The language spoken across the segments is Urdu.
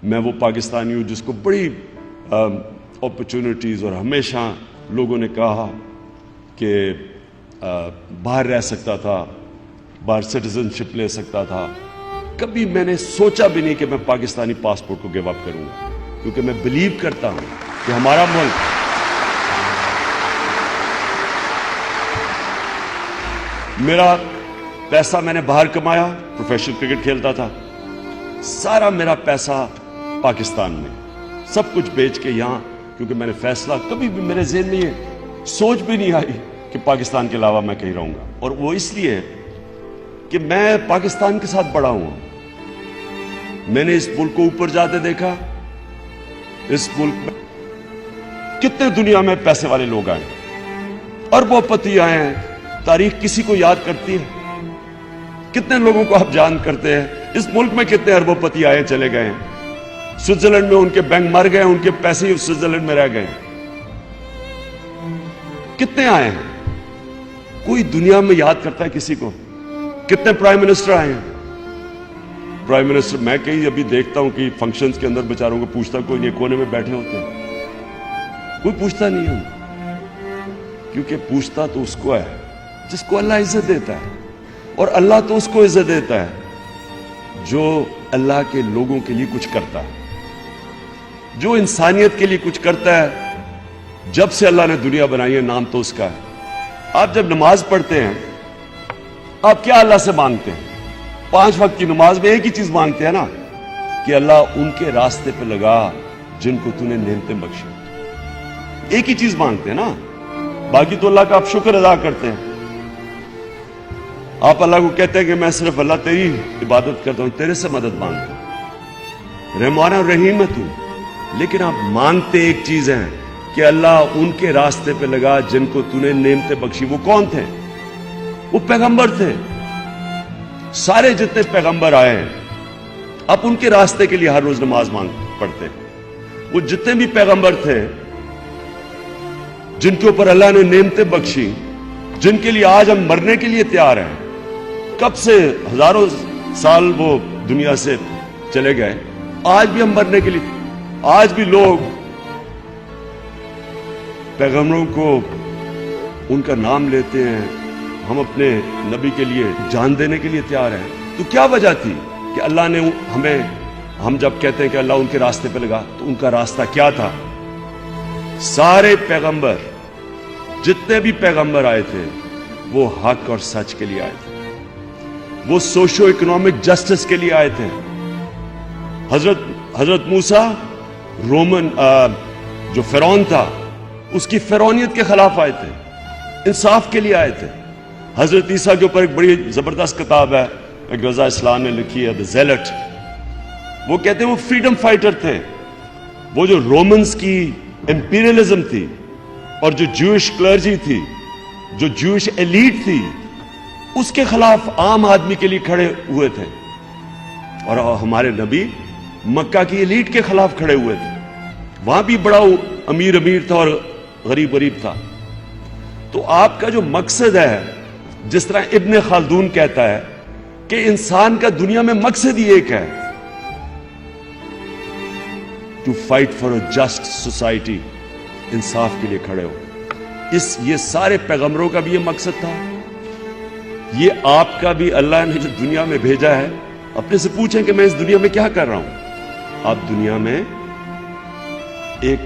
میں وہ پاکستانی ہوں جس کو بڑی اپرچونٹیز، اور ہمیشہ لوگوں نے کہا کہ باہر رہ سکتا تھا، باہر سٹیزن شپ لے سکتا تھا. کبھی میں نے سوچا بھی نہیں کہ میں پاکستانی پاسپورٹ کو گیو اپ کروں گا، کیونکہ میں بلیو کرتا ہوں کہ ہمارا ملک میرا پیسہ میں نے باہر کمایا، پروفیشنل کرکٹ کھیلتا تھا، سارا میرا پیسہ پاکستان میں، سب کچھ بیچ کے یہاں، کیونکہ میں نے فیصلہ کبھی بھی میرے ذہن میں یہ سوچ بھی نہیں آئی کہ پاکستان کے علاوہ میں کہیں رہوں گا. اور وہ اس لیے کہ میں پاکستان کے ساتھ بڑا ہوں. میں نے اس ملک کو اوپر جاتے دیکھا. اس ملک میں کتنے دنیا میں پیسے والے لوگ آئے، اربوں پتی آئے ہیں. تاریخ کسی کو یاد کرتی ہے؟ کتنے لوگوں کو آپ جان کرتے ہیں؟ اس ملک میں کتنے اربوں پتی آئے چلے گئے ہیں. سوئٹزرلینڈ میں ان کے بینک مر گئے، ان کے پیسے ہی سوئٹزرلینڈ میں رہ گئے. کتنے آئے ہیں؟ کوئی دنیا میں یاد کرتا ہے کسی کو؟ کتنے پرائم منسٹر آئے ہیں؟ پرائم منسٹر میں کہیں ابھی دیکھتا ہوں کہ فنکشنز کے اندر بیچاروں کو پوچھتا کوئی نہیں، کونے میں بیٹھے ہوتے ہیں، کوئی پوچھتا نہیں ہے. کیونکہ پوچھتا تو اس کو ہے جس کو اللہ عزت دیتا ہے، اور اللہ تو اس کو عزت دیتا ہے جو اللہ کے لوگوں کے لیے کچھ کرتا ہے، جو انسانیت کے لیے کچھ کرتا ہے. جب سے اللہ نے دنیا بنائی ہے نام تو اس کا ہے. آپ جب نماز پڑھتے ہیں آپ کیا اللہ سے مانگتے ہیں؟ 5 وقت کی نماز میں ایک ہی چیز مانگتے ہیں نا، کہ اللہ ان کے راستے پہ لگا جن کو تو نے نعمتیں بخشی. ایک ہی چیز مانگتے ہیں نا، باقی تو اللہ کا آپ شکر ادا کرتے ہیں. آپ اللہ کو کہتے ہیں کہ میں صرف اللہ تیری عبادت کرتا ہوں، تیرے سے مدد مانگتا ہوں، رحمان اور رحیم ہے تو. لیکن آپ مانگتے ایک چیز ہے کہ اللہ ان کے راستے پہ لگا جن کو تو نے نعمتیں بخشی. وہ کون تھے؟ وہ پیغمبر تھے. سارے جتنے پیغمبر آئے ہیں آپ ان کے راستے کے لیے ہر روز نماز پڑھتے ہیں. وہ جتنے بھی پیغمبر تھے جن کے اوپر اللہ نے نعمتیں بخشی، جن کے لیے آج ہم مرنے کے لیے تیار ہیں، کب سے ہزاروں سال وہ دنیا سے چلے گئے، آج بھی ہم مرنے کے لیے، آج بھی لوگ پیغمبروں کو ان کا نام لیتے ہیں. ہم اپنے نبی کے لیے جان دینے کے لیے تیار ہیں. تو کیا وجہ تھی کہ اللہ نے ہم جب کہتے ہیں کہ اللہ ان کے راستے پہ لگا، تو ان کا راستہ کیا تھا؟ سارے پیغمبر، جتنے بھی پیغمبر آئے تھے وہ حق اور سچ کے لیے آئے تھے، وہ سوشو اکنامک جسٹس کے لیے آئے تھے. حضرت موسیٰ رومن جو فرعون تھا اس کی فرعونیت کے خلاف آئے تھے، انصاف کے لیے آئے تھے. حضرت عیسیٰ کے اوپر ایک بڑی زبردست کتاب ہے، ایک رضا اسلام نے لکھی ہے، دی زیلٹ. وہ کہتے ہیں وہ فریڈم فائٹر تھے. وہ جو رومنز کی امپیریلزم تھی اور جو جوئش کلرجی تھی، جو جوئش ایلیٹ تھی، اس کے خلاف عام آدمی کے لیے کھڑے ہوئے تھے. اور ہمارے نبی مکہ کی ایلیٹ کے خلاف کھڑے ہوئے تھے. وہاں بھی بڑا امیر تھا اور غریب تھا. تو آپ کا جو مقصد ہے، جس طرح ابن خلدون کہتا ہے کہ انسان کا دنیا میں مقصد ہی ایک ہے، to fight for a just society, انصاف کے لیے کھڑے ہو. یہ سارے پیغمبروں کا بھی یہ مقصد تھا. یہ آپ کا بھی اللہ نے جو دنیا میں بھیجا ہے. اپنے سے پوچھیں کہ میں اس دنیا میں کیا کر رہا ہوں؟ آپ دنیا میں ایک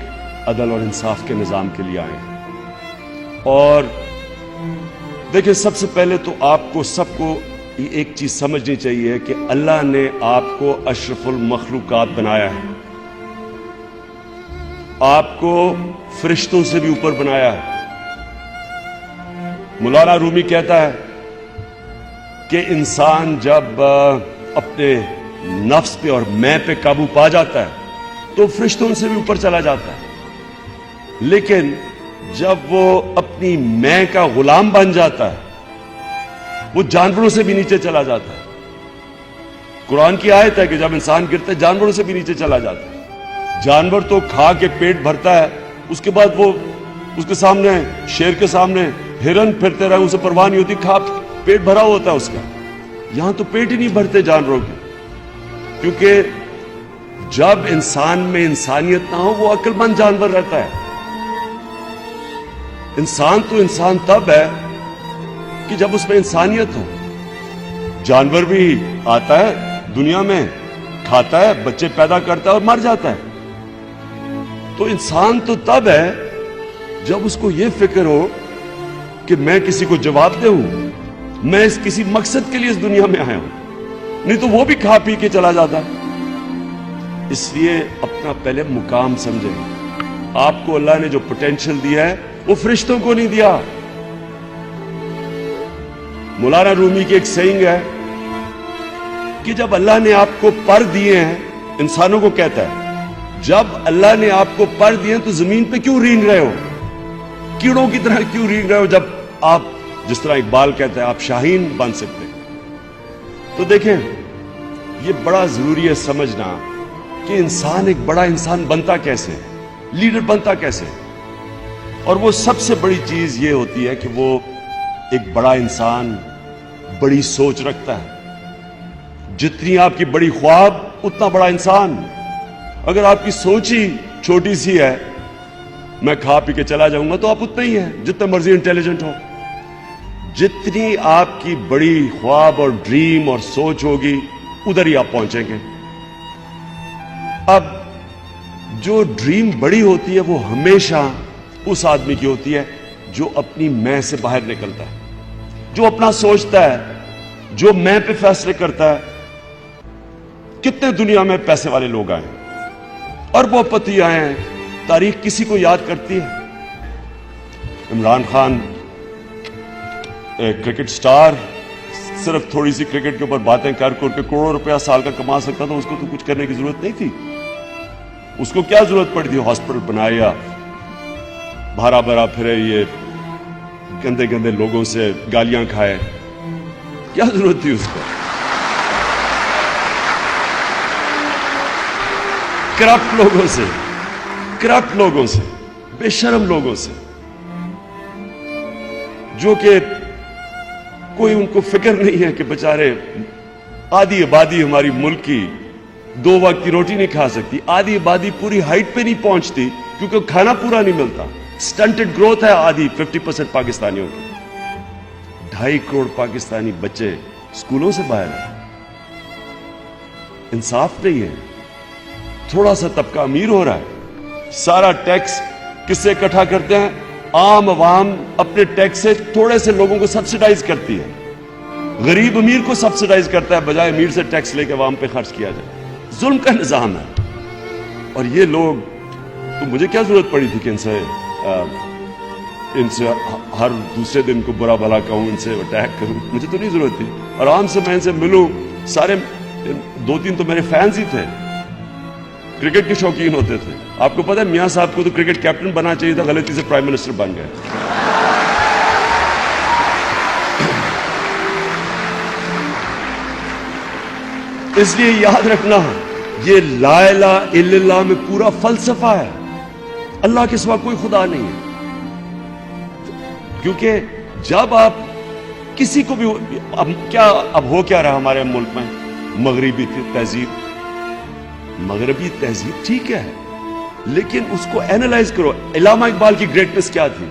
عدل اور انصاف کے نظام کے لیے آئے ہیں. اور دیکھیں، سب سے پہلے تو آپ کو سب کو ایک چیز سمجھنی چاہیے کہ اللہ نے آپ کو اشرف المخلوقات بنایا ہے، آپ کو فرشتوں سے بھی اوپر بنایا ہے. مولانا رومی کہتا ہے کہ انسان جب اپنے نفس پہ اور میں پہ قابو پا جاتا ہے تو فرشتوں سے بھی اوپر چلا جاتا ہے. لیکن جب وہ اپنی میں کا غلام بن جاتا ہے وہ جانوروں سے بھی نیچے چلا جاتا ہے. قرآن کی آیت ہے کہ جب انسان گرتا ہے جانوروں سے بھی نیچے چلا جاتا ہے. جانور تو کھا کے پیٹ بھرتا ہے، اس کے بعد وہ اس کے سامنے، شیر کے سامنے ہرن پھرتے رہے، اسے پرواہ نہیں ہوتی، کھا پیٹ بھرا ہوتا ہے اس کا. یہاں تو پیٹ ہی نہیں بھرتے جانوروں کے، کیونکہ جب انسان میں انسانیت نہ ہو وہ عقل مند جانور رہتا ہے. انسان تو انسان تب ہے کہ جب اس میں انسانیت ہو. جانور بھی آتا ہے دنیا میں, کھاتا ہے, بچے پیدا کرتا ہے اور مر جاتا ہے. تو انسان تو تب ہے جب اس کو یہ فکر ہو کہ میں کسی کو جواب دے ہوں, میں اس کسی مقصد کے لیے اس دنیا میں آیا ہوں. نہیں تو وہ بھی کھا پی کے چلا جاتا ہے. اس لیے اپنا پہلے مقام سمجھیں. آپ کو اللہ نے جو پوٹینشل دیا ہے وہ فرشتوں کو نہیں دیا. مولانا رومی کی ایک سینگ ہے کہ جب اللہ نے آپ کو پر دیے ہیں, انسانوں کو کہتا ہے, جب اللہ نے آپ کو پر دیے ہیں تو زمین پہ کیوں رینگ رہے ہو, کیڑوں کی طرح کیوں رینگ رہے ہو, جب آپ جس طرح اقبال کہتا ہے آپ شاہین بن سکتے. تو دیکھیں یہ بڑا ضروری ہے سمجھنا کہ انسان ایک بڑا انسان بنتا کیسے, لیڈر بنتا کیسے. اور وہ سب سے بڑی چیز یہ ہوتی ہے کہ وہ ایک بڑا انسان بڑی سوچ رکھتا ہے. جتنی آپ کی بڑی خواب اتنا بڑا انسان. اگر آپ کی سوچ ہی چھوٹی سی ہے, میں کھا پی کے چلا جاؤں گا, تو آپ اتنا ہی ہے جتنا مرضی انٹیلیجنٹ ہو. جتنی آپ کی بڑی خواب اور ڈریم اور سوچ ہوگی ادھر ہی آپ پہنچیں گے. اب جو ڈریم بڑی ہوتی ہے وہ ہمیشہ اس آدمی کی ہوتی ہے جو اپنی میں سے باہر نکلتا ہے, جو اپنا سوچتا ہے, جو میں پہ فیصلے کرتا ہے. کتنے دنیا میں پیسے والے لوگ آئے, اربوں پتی آئے ہیں, تاریخ کسی کو یاد کرتی ہے. عمران خان کرکٹ سٹار, صرف تھوڑی سی کرکٹ کے اوپر باتیں کر کے کروڑوں روپیہ سال کا کما سکتا تھا. اس کو تو کچھ کرنے کی ضرورت نہیں تھی. اس کو کیا ضرورت پڑی تھی ہاسپٹل بنایا, بھرا بھرا پھرے, یہ گندے گندے لوگوں سے گالیاں کھائے, کیا ضرورت تھی اس کو. کرپٹ لوگوں سے, بے شرم لوگوں سے, جو کہ کوئی ان کو فکر نہیں ہے کہ بچارے آدھی آبادی ہماری ملک کی 2 وقت کی روٹی نہیں کھا سکتی. آدھی آبادی پوری ہائٹ پہ نہیں پہنچتی کیونکہ کھانا پورا نہیں ملتا. سٹنٹڈ گروتھ ہے آدھی 50% پاکستانیوں کی. 2.5 کروڑ پاکستانی بچے اسکولوں سے باہر ہیں. انصاف نہیں ہے. تھوڑا سا طبقہ امیر ہو رہا ہے, سارا ٹیکس کس سے اکٹھا کرتے ہیں, عام عوام اپنے ٹیکس سے تھوڑے سے لوگوں کو سبسیڈائز کرتی ہے. غریب امیر کو سبسیڈائز کرتا ہے بجائے امیر سے ٹیکس لے کے عوام پہ خرچ کیا جائے. ظلم کا نظام ہے. اور یہ لوگ, تو مجھے کیا ضرورت پڑی تھی کہ ان سے ہر دوسرے دن کو برا بھلا کہوں, ان سے اٹیک کروں, مجھے تو نہیں ضرورت تھی. آرام سے میں ان سے ملوں. سارے 2-3 تو میرے فینس ہی تھے, کرکٹ کے شوقین ہوتے تھے. آپ کو پتا ہے میاں صاحب کو تو کرکٹ کیپٹن بننا چاہیے تھا, غلطی سے پرائم منسٹر بن گئے. اس لیے یاد رکھنا, یہ لا الہ الا اللہ میں پورا فلسفہ ہے. اللہ کے سوا کوئی خدا نہیں ہے. کیونکہ جب آپ کسی کو بھی, اب ہو کیا رہا ہمارے ملک میں, مغربی تہذیب ٹھیک ہے, لیکن اس کو اینالائز کرو. علامہ اقبال کی گریٹنس کیا تھی؟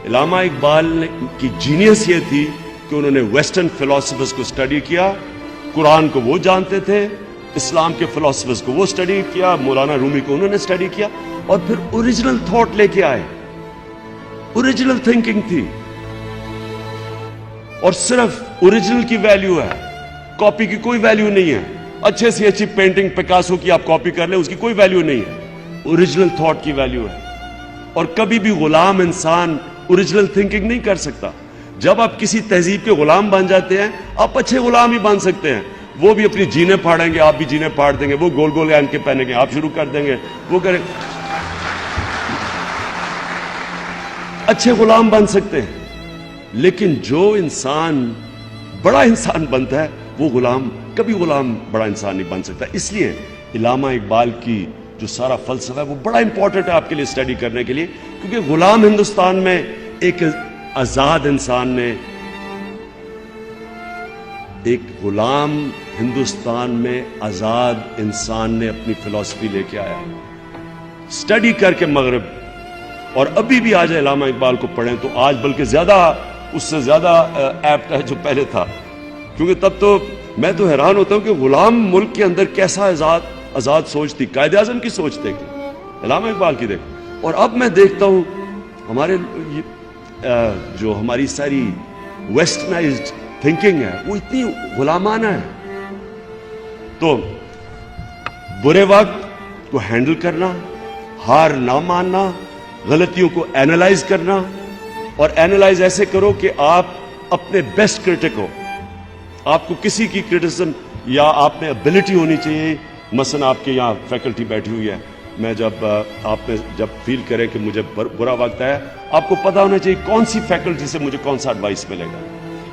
علامہ اقبال کی جینیس یہ تھی کہ انہوں نے ویسٹرن فلاسفرز کو اسٹڈی کیا. قرآن کو وہ جانتے تھے, اسلام کے فلاسفرز کو وہ اسٹڈی کیا, مولانا رومی کو انہوں نے اسٹڈی کیا, اور پھر اوریجنل تھاٹ لے کے آئے. اوریجنل تھنکنگ تھی, اور صرف اوریجنل کی ویلیو ہے, کاپی کی کوئی ویلیو نہیں ہے. اچھے سے اچھی پینٹنگ پکاسو کی آپ کاپی کر لیں, اس کی کوئی ویلیو نہیں ہے. اوریجنل تھاٹ کی ویلیو ہے. اور کبھی بھی غلام انسان اوریجنل تھنکنگ نہیں کر سکتا. جب آپ کسی تہذیب کے غلام بن جاتے ہیں, آپ اچھے غلام ہی بن سکتے ہیں. وہ بھی اپنی جینے پھاڑیں گے, آپ بھی جینے پھاڑ دیں گے. وہ گول گول ان کے پہنیں گے, آپ شروع کر دیں گے, وہ کریں. اچھے غلام بن سکتے ہیں. لیکن جو انسان بڑا انسان بنتا ہے وہ غلام, کبھی غلام بڑا انسان نہیں بن سکتا. اس لیے علامہ اقبال کی جو سارا فلسفہ ہے وہ بڑا امپورٹنٹ ہے آپ کے لیے اسٹڈی کرنے کے لیے. کیونکہ غلام ہندوستان میں ایک آزاد انسان نے ایک غلام ہندوستان میں آزاد انسان نے اپنی فلسفی لے کے آیا, اسٹڈی کر کے مغرب, اور ابھی بھی آج علامہ اقبال کو پڑھیں تو آج بلکہ زیادہ اس سے زیادہ ایپٹ ہے جو پہلے تھا, کیونکہ تب تو میں تو حیران ہوتا ہوں کہ غلام ملک کے اندر کیسا آزاد سوچ تھی, قائد اعظم کی سوچ دیکھ, علامہ اقبال کی دیکھ. اور اب میں دیکھتا ہوں ہمارے جو ہماری ساری ویسٹرنائزڈ تھنکنگ ہے وہ اتنی غلامانہ ہے. تو برے وقت کو ہینڈل کرنا, ہار نہ ماننا, غلطیوں کو اینالائز کرنا, اور اینالائز ایسے کرو کہ آپ اپنے بیسٹ کرٹک ہو. آپ کو کسی کی کرٹیسزم یا آپ میں ابیلٹی ہونی چاہیے. مثلا آپ کے یہاں فیکلٹی بیٹھی ہوئی ہے, میں جب آپ نے جب فیل کرے کہ مجھے برا وقت ہے, آپ کو پتا ہونا چاہیے کون سی فیکلٹی سے مجھے کون سا ایڈوائس ملے گا.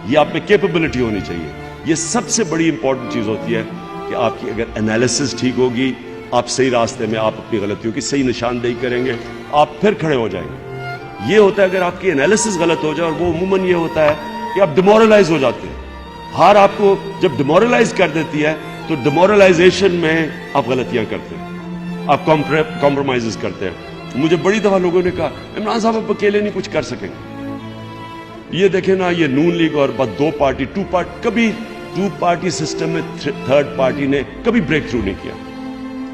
یہ آپ میں کیپیبلٹی ہونی چاہیے. یہ سب سے بڑی امپورٹنٹ چیز ہوتی ہے کہ آپ کی اگر انالیسس ٹھیک ہوگی, آپ صحیح راستے میں, آپ اپنی غلطیوں کی صحیح نشاندہی کریں گے, آپ پھر کھڑے ہو جائیں گے. یہ ہوتا ہے اگر آپ کی انالیسس غلط ہو جائے, اور وہ عموماً یہ ہوتا ہے کہ آپ ڈیمورلائز ہو جاتے ہیں. ہار آپ کو جب ڈیمورلائز کر دیتی ہے تو ڈیمورلائزیشن میں آپ غلطیاں کرتے ہیں, آپ کمپرومائز کرتے ہیں. مجھے بڑی دفعہ لوگوں نے کہا عمران صاحب آپ اکیلے نہیں کچھ کر سکیں گے. یہ دیکھیں نا, یہ نون لیگ اور بس دو پارٹی کبھی ٹو پارٹی سسٹم میں تھرڈ پارٹی نے کبھی بریک تھرو نہیں کیا.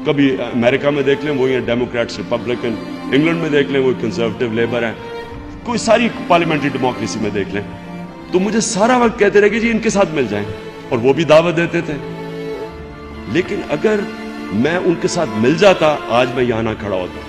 کبھی امریکہ میں دیکھ لیں وہی ہیں ڈیموکریٹس ریپبلکن, انگلینڈ میں دیکھ لیں وہی کنزرویٹو لیبر ہیں, کوئی ساری پارلیمنٹری ڈیموکریسی میں دیکھ لیں. تو مجھے سارا وقت کہتے رہے کہ جی ان کے ساتھ مل جائیں, اور وہ بھی دعوت دیتے تھے. لیکن اگر میں ان کے ساتھ مل جاتا, آج میں یہاں نہ کھڑا ہوتا.